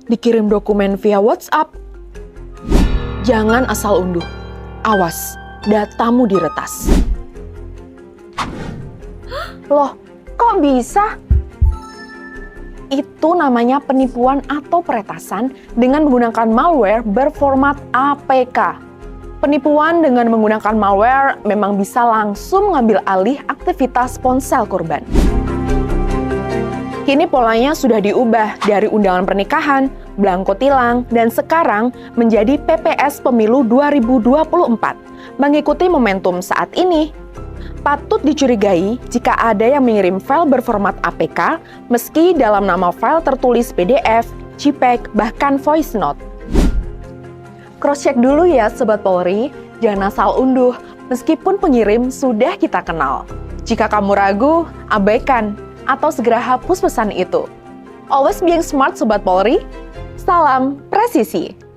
dikirim dokumen via WhatsApp. Jangan asal unduh. Awas, datamu diretas. Loh, kok bisa? Itu namanya penipuan atau peretasan dengan menggunakan malware berformat APK. Penipuan dengan menggunakan malware memang bisa langsung mengambil alih aktivitas ponsel korban. Kini polanya sudah diubah dari undangan pernikahan, belangko tilang, dan sekarang menjadi PPS Pemilu 2024. Mengikuti momentum saat ini, patut dicurigai jika ada yang mengirim file berformat APK meski dalam nama file tertulis PDF, JPEG, bahkan voice note. Cross-check dulu ya Sobat Polri, jangan asal unduh meskipun pengirim sudah kita kenal. Jika kamu ragu, abaikan atau segera hapus pesan itu. Always being smart Sobat Polri, salam presisi!